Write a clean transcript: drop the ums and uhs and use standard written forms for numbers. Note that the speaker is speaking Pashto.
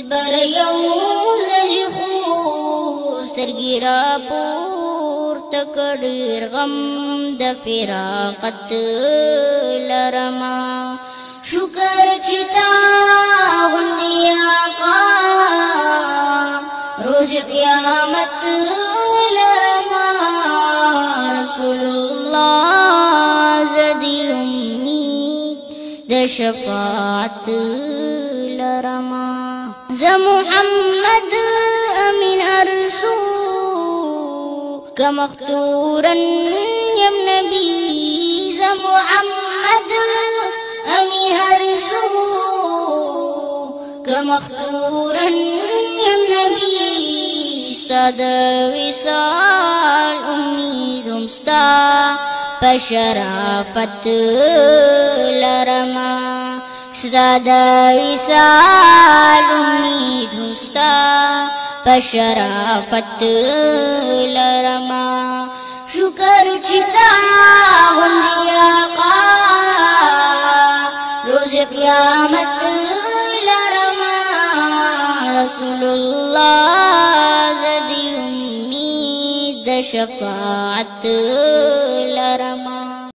دلبر یو ځلې خو سترګې راپورته کړه ډېر غم د فراقت لرمه شکر چې تا غوندې آقا روز قیامت لرمه رسول الله زدي امید د شفاعت لرمه زه محمد امین ارسو که مختورا یم نبی زه محمد امین ارسو که مختورا یم نبی ستا د وصال امیدم ستا په شرافت لرمه ستا د وصال امیدم ستا په شرافت لرمه شکر چې تا غوندې آقا روز قیامت لرمه رسول الله زدي امید د شفاعت